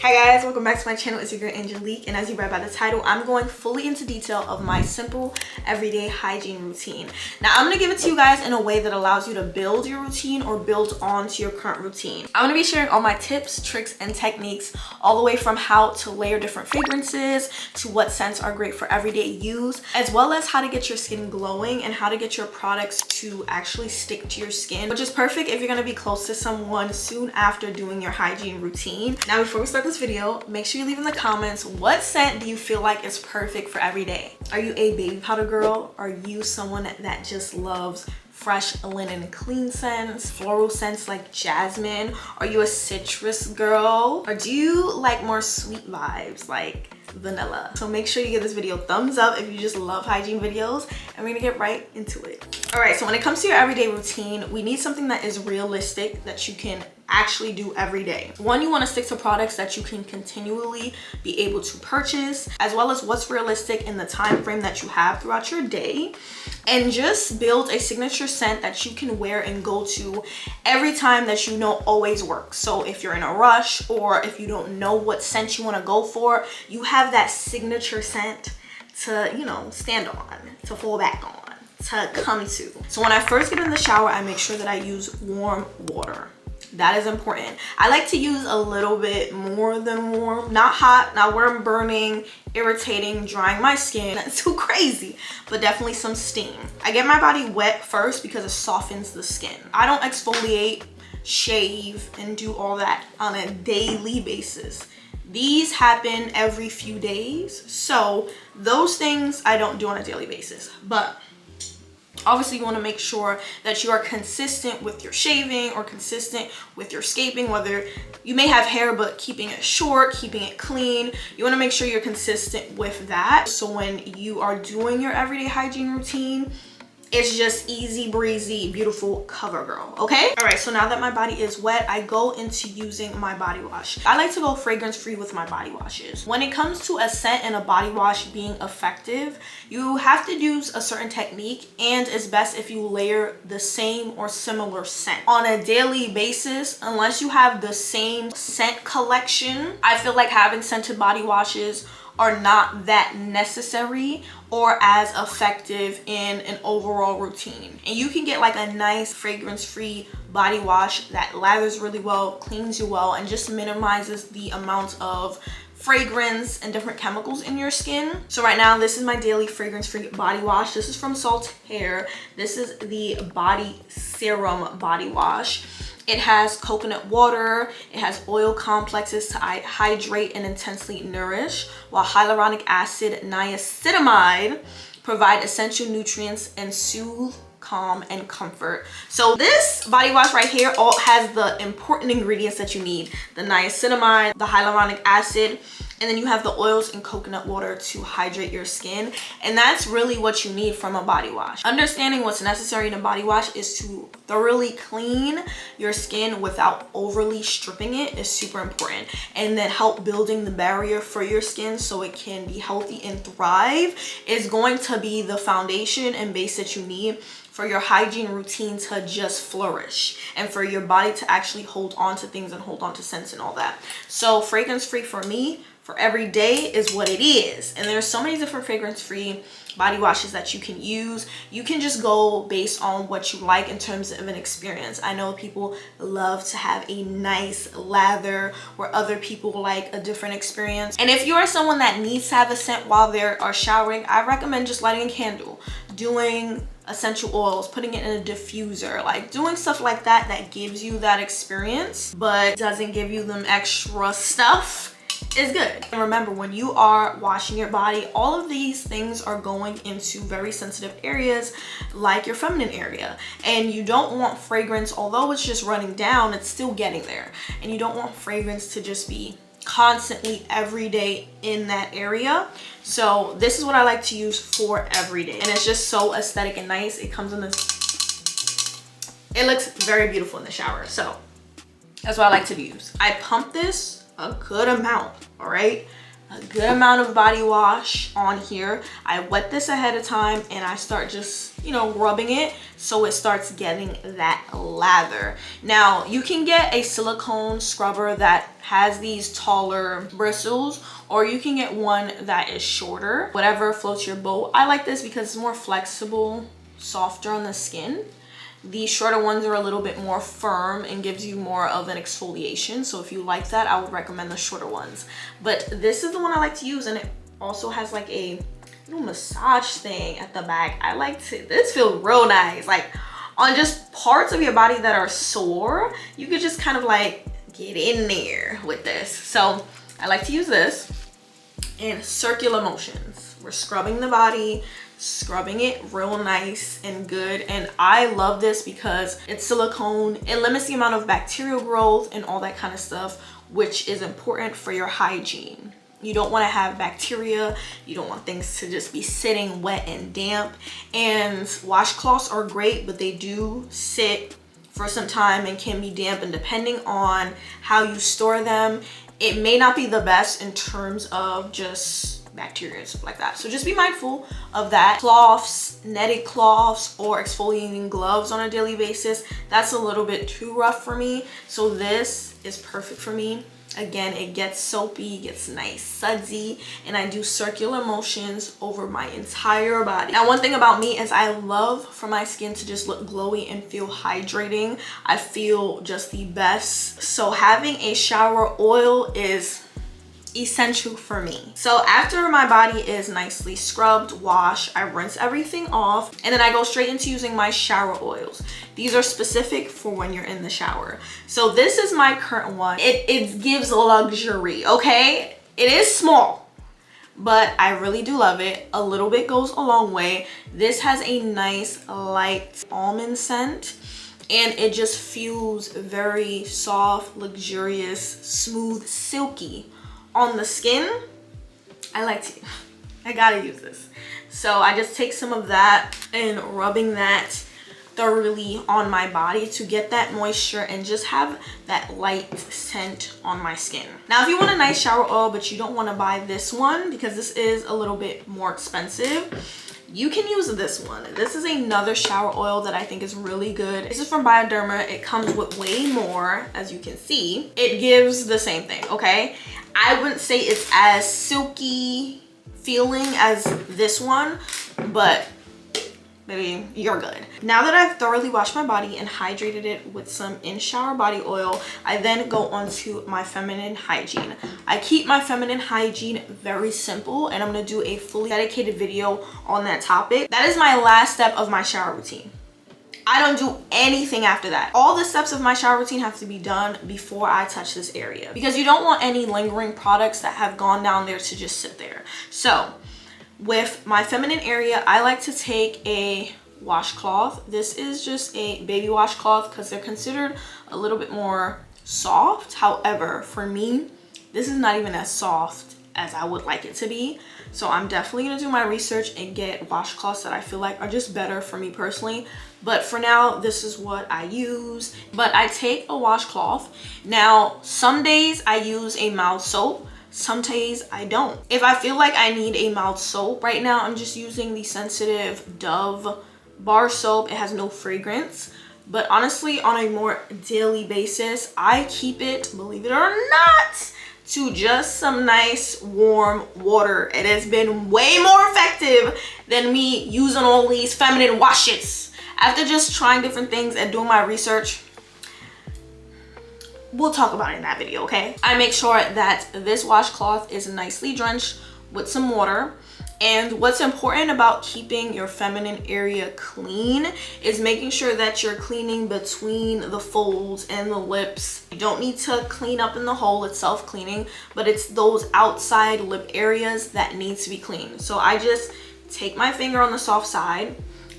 Hi guys, welcome back to my channel. It's your girl Angelique, and as you read by the title, I'm going fully into detail of my simple everyday hygiene routine. Now I'm going to give it to you guys in a way that allows you to build your routine or build onto your current routine. I'm going to be sharing all my tips, tricks, and techniques, all the way from how to layer different fragrances to what scents are great for everyday use, as well as how to get your skin glowing and how to get your products to actually stick to your skin, which is perfect if you're going to be close to someone soon after doing your hygiene routine. Now before we start this video, make sure you leave in the comments what scent do you feel like is perfect for every day. Are you a baby powder girl? Are you someone that just loves fresh linen clean scents, floral scents like jasmine? Are you a citrus girl? Or do you like more sweet vibes like vanilla? So make sure you give this video a thumbs up if you just love hygiene videos, and we're gonna get right into it. All right, so when it comes to your everyday routine, we need something that is realistic, that you can actually do every day. One, you want to stick to products that you can continually be able to purchase, as well as what's realistic in the time frame that you have throughout your day, and just build a signature scent that you can wear and go to every time that you know always works. So if you're in a rush, or if you don't know what scent you want to go for, you have that signature scent to, you know, stand on, to fall back on, to come to. So when I first get in the shower, I make sure that I use warm water. That is important. I like to use a little bit more than warm, not hot, not where I'm burning, irritating, drying my skin. That's too crazy, but definitely some steam. I get my body wet first because it softens the skin. I don't exfoliate, shave, and do all that on a daily basis. These happen every few days, so those things I don't do on a daily basis. But obviously you want to make sure that you are consistent with your shaving or consistent with your scaping, whether you may have hair but keeping it short, keeping it clean. You want to make sure you're consistent with that, so when you are doing your everyday hygiene routine, it's just easy breezy, beautiful cover girl. Okay, all right, so now that my body is wet, I go into using my body wash. I like to go fragrance free with my body washes. When it comes to a scent and a body wash being effective, you have to use a certain technique, and it's best if you layer the same or similar scent on a daily basis. Unless you have the same scent collection, I feel like having scented body washes are not that necessary or as effective in an overall routine. And you can get like a nice fragrance-free body wash that lathers really well, cleans you well, and just minimizes the amount of fragrance and different chemicals in your skin. So right now, this is my daily fragrance-free body wash. This is from Saltaire. This is the body serum body wash. It has coconut water, it has oil complexes to hydrate and intensely nourish, while hyaluronic acid, niacinamide provide essential nutrients and soothe, calm, and comfort. So this body wash right here all has the important ingredients that you need: the niacinamide, the hyaluronic acid, and then you have the oils and coconut water to hydrate your skin. And that's really what you need from a body wash. Understanding what's necessary in a body wash is to thoroughly clean your skin without overly stripping it is super important. And then help building the barrier for your skin so it can be healthy and thrive is going to be the foundation and base that you need for your hygiene routine to just flourish, and for your body to actually hold on to things and hold on to scents and all that. So fragrance free for me, for every day, is what it is. And there's so many different fragrance free body washes that you can use. You can just go based on what you like in terms of an experience. I know people love to have a nice lather, where other people like a different experience. And if you are someone that needs to have a scent while they are showering, I recommend just lighting a candle, doing essential oils, putting it in a diffuser, like doing stuff like that that gives you that experience but doesn't give you them extra stuff is good. And remember, when you are washing your body, all of these things are going into very sensitive areas like your feminine area, and you don't want fragrance, although it's just running down, it's still getting there. And you don't want fragrance to just be constantly every day in that area. So this is what I like to use for every day, and it's just so aesthetic and nice. It comes in this, it looks very beautiful in the shower, so that's what I like to use. I pump this a good amount, all right? a good amount of body wash on here. I wet this ahead of time and I start just, you know, rubbing it so it starts getting that lather. Now, you can get a silicone scrubber that has these taller bristles, or you can get one that is shorter. Whatever floats your boat. I like this because it's more flexible, softer on the skin. The shorter ones are a little bit more firm and gives you more of an exfoliation. So if you like that, I would recommend the shorter ones. But this is the one I like to use, and it also has like a little massage thing at the back. I like to, this feels real nice. Like on just parts of your body that are sore, you could just kind of like get in there with this. So I like to use this in circular motions. We're scrubbing the body, scrubbing it real nice and good, and I love this because it's silicone. It limits the amount of bacterial growth and all that kind of stuff, which is important for your hygiene. You don't want to have bacteria. You don't want things to just be sitting wet and damp. And washcloths are great, but they do sit for some time and can be damp, and depending on how you store them, it may not be the best in terms of just bacteria and stuff like that. So just be mindful of that. Cloths, netted cloths, or exfoliating gloves on a daily basis, that's a little bit too rough for me. So this is perfect for me. Again, it gets soapy, gets nice sudsy, and I do circular motions over my entire body. Now, one thing about me is I love for my skin to just look glowy and feel hydrating. I feel just the best. So having a shower oil is essential for me. So after my body is nicely scrubbed, washed, I rinse everything off, and then I go straight into using my shower oils. These are specific for when you're in the shower. So this is my current one. It gives luxury, okay? It is small, but I really do love it. A little bit goes a long way. This has a nice light almond scent, and it just feels very soft, luxurious, smooth, silky on the skin. I gotta use this. So I just take some of that and rubbing that thoroughly on my body to get that moisture and just have that light scent on my skin. Now, if you want a nice shower oil but you don't want to buy this one because this is a little bit more expensive, you can use this one. This is another shower oil that I think is really good. This is from Bioderma. It comes with way more, as you can see. It gives the same thing, okay? I wouldn't say it's as silky feeling as this one, but baby, you're good. Now that I've thoroughly washed my body and hydrated it with some in-shower body oil, I then go on to my feminine hygiene. I keep my feminine hygiene very simple, and I'm gonna do a fully dedicated video on that topic. That is my last step of my shower routine. I don't do anything after that. All the steps of my shower routine have to be done before I touch this area, because you don't want any lingering products that have gone down there to just sit there. So with my feminine area, I like to take a washcloth. This is just a baby washcloth because they're considered a little bit more soft. However, for me, this is not even as soft as I would like it to be. So I'm definitely gonna do my research and get washcloths that I feel like are just better for me personally. But for now, this is what I use. But I take a washcloth. Now, some days I use a mouth soap. Some days I don't. If I feel like I need a mouth soap, right now I'm just using the Sensitive Dove bar soap. It has no fragrance. But honestly, on a more daily basis, I keep it, believe it or not, to just some nice warm water. It has been way more effective than me using all these feminine washes. After just trying different things and doing my research, we'll talk about it in that video, okay? I make sure that this washcloth is nicely drenched with some water. And what's important about keeping your feminine area clean is making sure that you're cleaning between the folds and the lips. You don't need to clean up in the hole, it's self-cleaning, but it's those outside lip areas that need to be cleaned. So I just take my finger on the soft side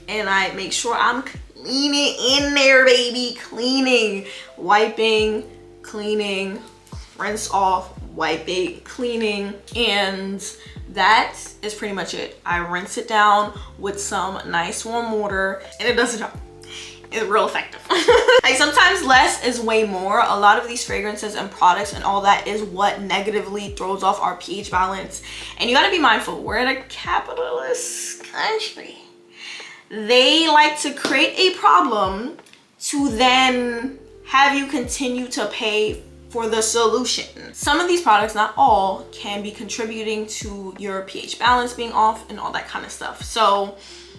and I make sure I'm cleaning in there, baby. Cleaning, wiping, cleaning, rinse off, wiping, cleaning, and that is pretty much it. I rinse it down with some nice warm water and it does the job. is real effective. Like sometimes less is way more. A lot of these fragrances and products and all that is what negatively throws off our pH balance. And you gotta be mindful, we're in a capitalist country. They like to create a problem to then have you continue to pay for the solution. Some of these products, not all, can be contributing to your pH balance being off and all that kind of stuff. So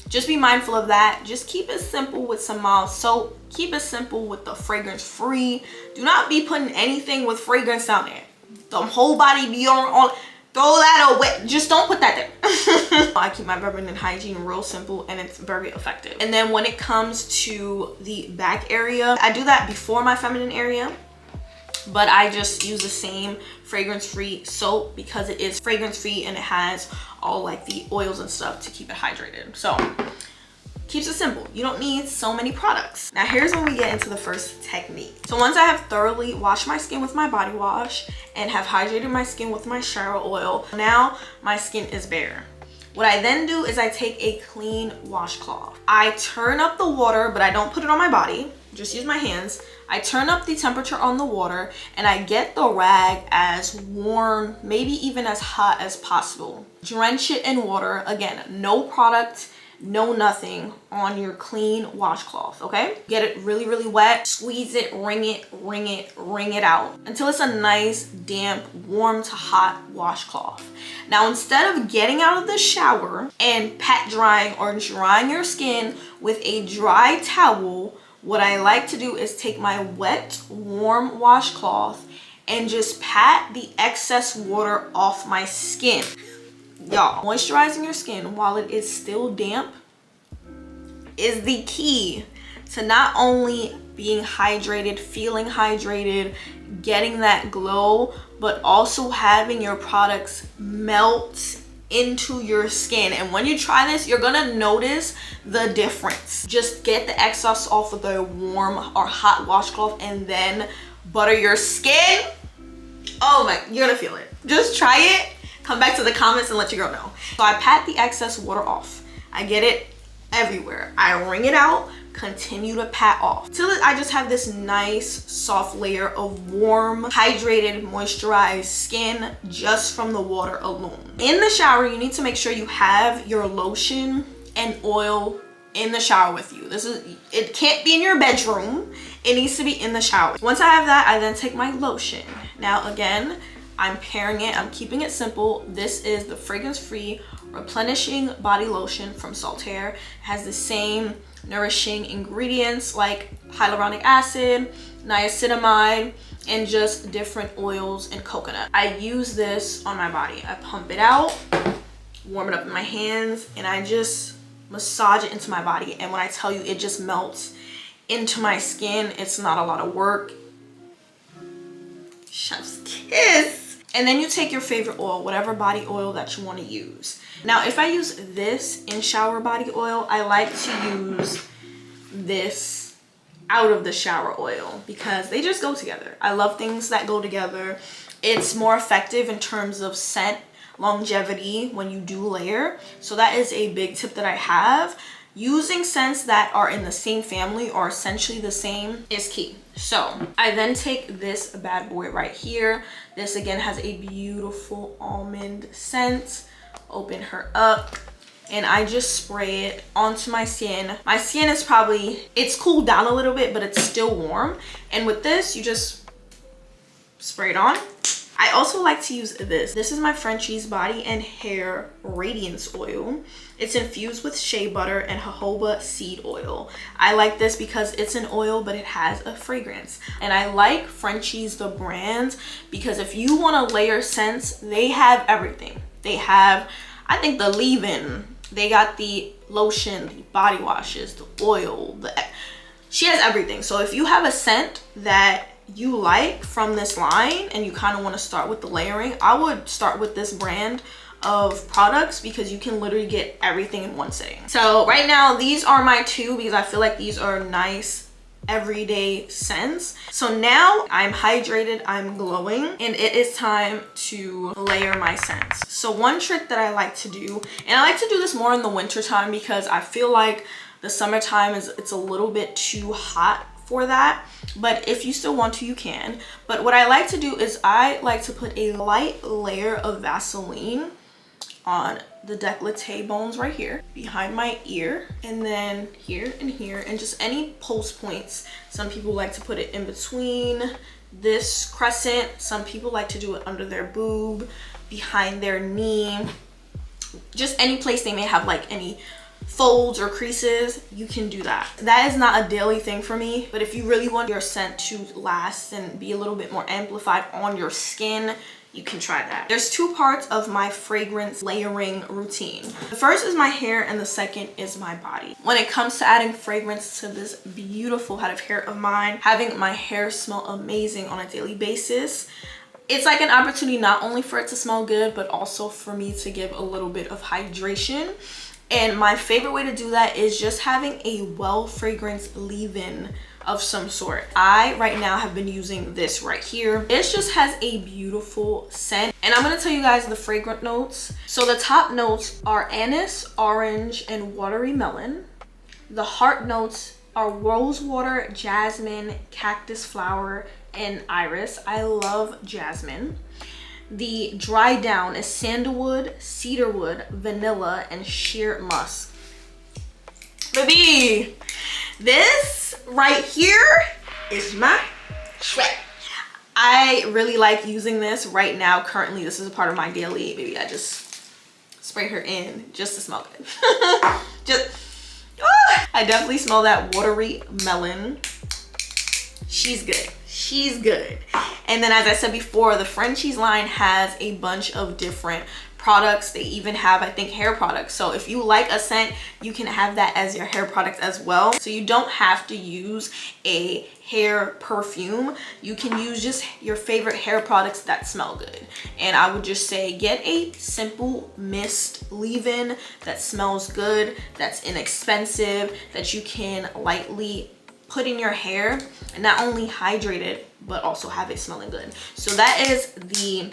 just be mindful of that. Just keep it simple with some mild soap. Keep it simple with the fragrance free. Do not be putting anything with fragrance down there. The whole body deodorant on, throw that away. Just don't put that there. I keep my feminine hygiene real simple and it's very effective. And then when it comes to the back area, I do that before my feminine area, but I just use the same fragrance-free soap because it is fragrance-free and it has all like the oils and stuff to keep it hydrated. So keeps it simple. You don't need so many products. Now here's when we get into the first technique. So once I have thoroughly washed my skin with my body wash and have hydrated my skin with my shower oil, now my skin is bare. What I then do is I take a clean washcloth. I turn up the water, but I don't put it on my body. Just use my hands. I turn up the temperature on the water and I get the rag as warm, maybe even as hot as possible. Drench it in water. Again, no product, no nothing on your clean washcloth, okay? Get it really, really wet, squeeze it, wring it out until it's a nice, damp, warm to hot washcloth. Now, instead of getting out of the shower and pat drying or drying your skin with a dry towel, what I like to do is take my wet, warm washcloth and just pat the excess water off my skin. Y'all, moisturizing your skin while it is still damp is the key to not only being hydrated, feeling hydrated, getting that glow, but also having your products melt into your skin. And when you try this, you're gonna notice the difference. Just get the excess off of the warm or hot washcloth and then butter your skin. Oh my, you're gonna feel it. Just try it. Come back to the comments and let your girl know. So I pat the excess water off. I get it everywhere. I wring it out, continue to pat off till I just have this nice soft layer of warm, hydrated, moisturized skin just from the water alone. In the shower, you need to make sure you have your lotion and oil in the shower with you. It can't be in your bedroom. It needs to be in the shower. Once I have that, I then take my lotion. Now again, I'm pairing it, I'm keeping it simple. This is the fragrance-free replenishing body lotion from Saltaire. It has the same nourishing ingredients like hyaluronic acid, niacinamide, and just different oils and coconut. I use this on my body. I pump it out, warm it up in my hands, and I just massage it into my body. And when I tell you it just melts into my skin, it's not a lot of work. Chef's kiss. And then you take your favorite oil, whatever body oil that you want to use. Now, if I use this in shower body oil, I like to use this out of the shower oil because they just go together. I love things that go together. It's more effective in terms of scent longevity when you do layer. So that is a big tip that I have. Using scents that are in the same family or essentially the same is key. So I then take this bad boy right here. This again has a beautiful almond scent. Open her up and I just spray it onto my skin. My skin is it's cooled down a little bit, but it's still warm. And with this, you just spray it on. I also like to use this. This is my Frenchie's Body and Hair Radiance Oil. It's infused with shea butter and jojoba seed oil. I like this because it's an oil, but it has a fragrance. And I like Frenchie's, the brand, because if you want to layer scents, they have everything. They have, I think, the leave-in. They got the lotion, the body washes, the oil. She has everything. So if you have a scent that you like from this line and you kind of want to start with the layering, I would start with this brand of products because you can literally get everything in one sitting. So right now, these are my two because I feel like these are nice everyday scents. So now I'm hydrated, I'm glowing, and it is time to layer my scents. So one trick that I like to do, and I like to do this more in the winter time because I feel like The summertime it's a little bit too hot for that, but if you still want to, you can. But what I like to do is I like to put a light layer of Vaseline on the décolleté bones right here behind my ear, and then here and here, and just any pulse points. Some people like to put it in between this crescent. Some people like to do it under their boob, behind their knee, just any place they may have like any folds or creases. You can do that. That is not a daily thing for me, but if you really want your scent to last and be a little bit more amplified on your skin, you can try that. There's two parts of my fragrance layering routine. The first is my hair and the second is my body. When it comes to adding fragrance to this beautiful head of hair of mine, having my hair smell amazing on a daily basis, it's like an opportunity not only for it to smell good, but also for me to give a little bit of hydration. And my favorite way to do that is just having a well fragrance leave-in of some sort. I right now have been using this right here. It just has a beautiful scent, and I'm going to tell you guys the fragrant notes. So the top notes are anise, orange, and watery melon. The heart notes are rose water, jasmine, cactus flower, and iris. I love jasmine. The dry down is sandalwood, cedarwood, vanilla, and sheer musk. Baby, this right here is my shred. I really like using this right now. Currently, this is a part of my daily. Maybe I just spray her in just to smell good. I definitely smell that watery melon. She's good. She's good. And then, as I said before, the Frenchies line has a bunch of different products. They even have, I think, hair products. So if you like a scent, you can have that as your hair product as well. So you don't have to use a hair perfume. You can use just your favorite hair products that smell good. And I would just say get a simple mist leave-in that smells good, that's inexpensive, that you can lightly put in your hair and not only hydrate it, but also have it smelling good. So that is the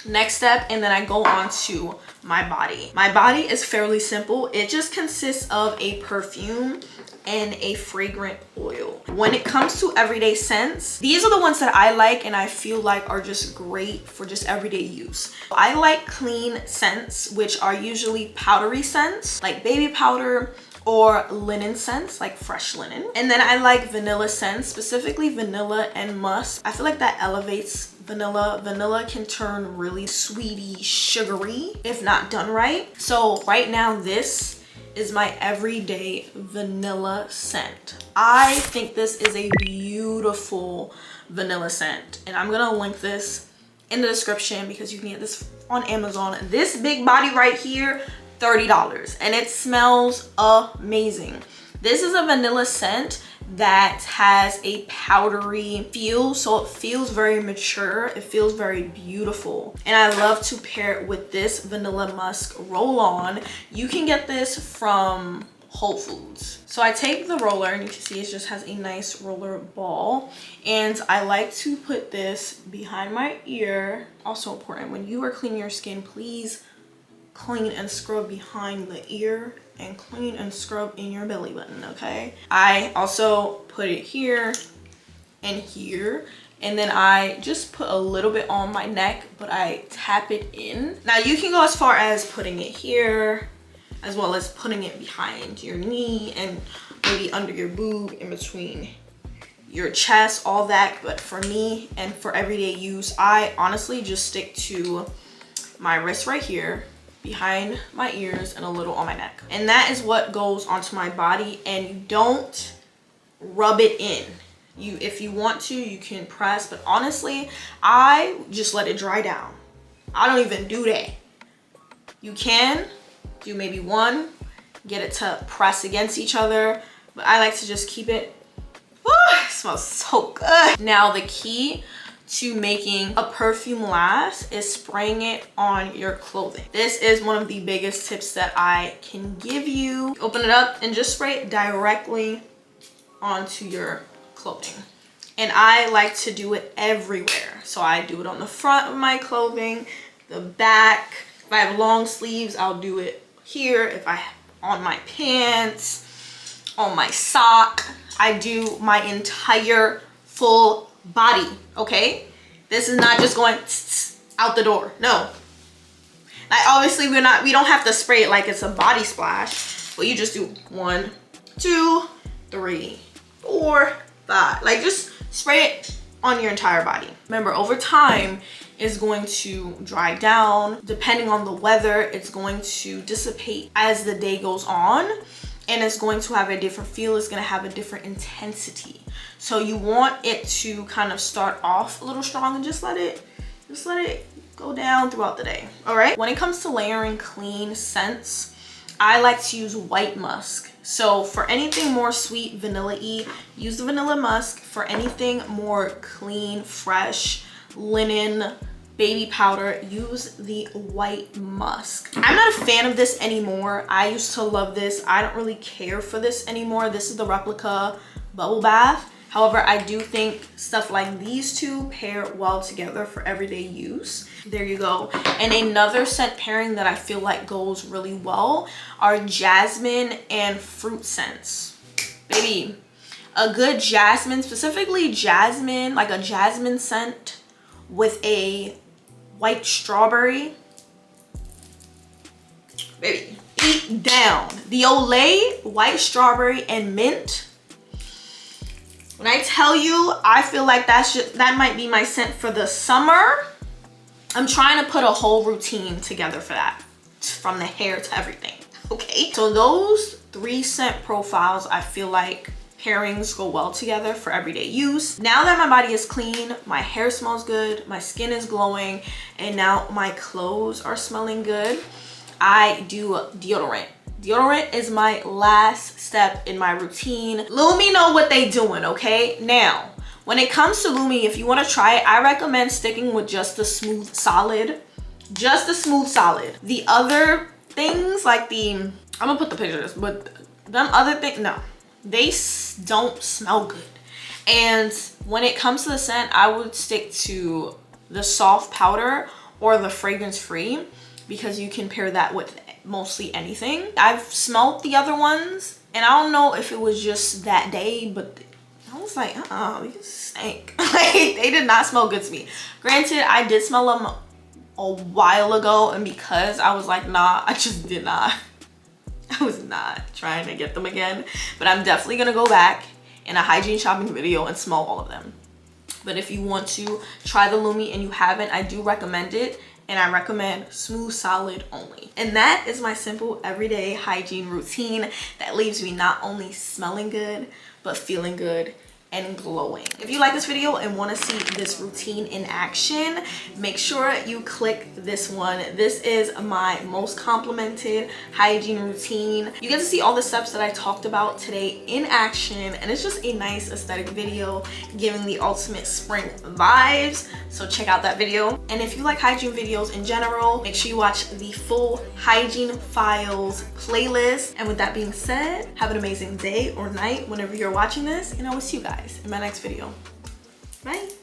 next step. And then I go on to my body. My body is fairly simple. It just consists of a perfume and a fragrant oil. When it comes to everyday scents, these are the ones that I like and I feel like are just great for just everyday use. I like clean scents, which are usually powdery scents like baby powder, or linen scents like fresh linen. And then I like vanilla scents, specifically vanilla and musk. I feel like that elevates vanilla. Vanilla can turn really sweety, sugary if not done right. So right now, this is my everyday vanilla scent. I think this is a beautiful vanilla scent, and I'm gonna link this in the description because you can get this on Amazon. This big body right here, $30, and it smells amazing. This is a vanilla scent that has a powdery feel, so it feels very mature. It feels very beautiful, and I love to pair it with this vanilla musk roll-on. You can get this from Whole Foods. So I take the roller, and you can see it just has a nice roller ball, and I like to put this behind my ear. Also important, when you are cleaning your skin, please clean and scrub behind the ear and clean and scrub in your belly button, okay? I also put it here and here, and then I just put a little bit on my neck, but I tap it in. Now you can go as far as putting it here, as well as putting it behind your knee and maybe under your boob, in between your chest, all that. But for me and for everyday use, I honestly just stick to my wrist right here, behind my ears, and a little on my neck. And that is what goes onto my body, and you don't rub it in. If you want to, you can press, but honestly, I just let it dry down. I don't even do that. You can do maybe one, get it to press against each other, but I like to just keep it. It smells so good. Now the key to making a perfume last is spraying it on your clothing. This is one of the biggest tips that I can give you. Open it up and just spray it directly onto your clothing. And I like to do it everywhere. So I do it on the front of my clothing, the back. If I have long sleeves, I'll do it here. If I have on my pants, on my sock. I do my entire full body, okay? This is not just going out the door. No. Like, obviously we don't have to spray it like it's a body splash, but you just do 1, 2, 3, 4, 5. Like, just spray it on your entire body. Remember, over time it's going to dry down. Depending on the weather, it's going to dissipate as the day goes on, and it's going to have a different feel. It's going to have a different intensity. So you want it to kind of start off a little strong and just let it go down throughout the day. All right. When it comes to layering clean scents, I like to use white musk. So for anything more sweet, vanilla-y, use the vanilla musk. For anything more clean, fresh, linen, baby powder, use the white musk. I'm not a fan of this anymore. I used to love this. I don't really care for this anymore. This is the replica bubble bath. However, I do think stuff like these two pair well together for everyday use. There you go. And another scent pairing that I feel like goes really well are jasmine and fruit scents. Baby, a good jasmine, specifically jasmine, like a jasmine scent with a white strawberry. Baby, eat down. The Olay white strawberry and mint. When I tell you, I feel like that might be my scent for the summer. I'm trying to put a whole routine together for that, from the hair to everything, okay? So those 3 scent profiles, I feel like pairings go well together for everyday use. Now that my body is clean, my hair smells good, my skin is glowing, and now my clothes are smelling good, I do deodorant. Deodorant is my last step in my routine. Lumi know what they doing, okay? Now, when it comes to Lumi, if you want to try it, I recommend sticking with just the smooth solid. Just the smooth solid. The other things, like I'm gonna put the pictures, but them other things, no. They don't smell good. And when it comes to the scent, I would stick to the soft powder or the fragrance free, because you can pair that with mostly anything. I've smelled the other ones, and I don't know if it was just that day, but I was like, these stink. Like, they did not smell good to me. Granted, I did smell them a while ago, and because I was like, nah, I just did not. I was not trying to get them again, but I'm definitely gonna go back in a hygiene shopping video and smell all of them. But if you want to try the Lumi and you haven't, I do recommend it. And I recommend smooth solid only. And that is my simple everyday hygiene routine that leaves me not only smelling good, but feeling good and glowing. If you like this video and want to see this routine in action, make sure you click this one. This is my most complimented hygiene routine. You get to see all the steps that I talked about today in action, and it's just a nice aesthetic video giving the ultimate spring vibes. So check out that video. And if you like hygiene videos in general, make sure you watch the full hygiene files playlist. And with that being said, have an amazing day or night whenever you're watching this, and I will see you guys in my next video. Bye.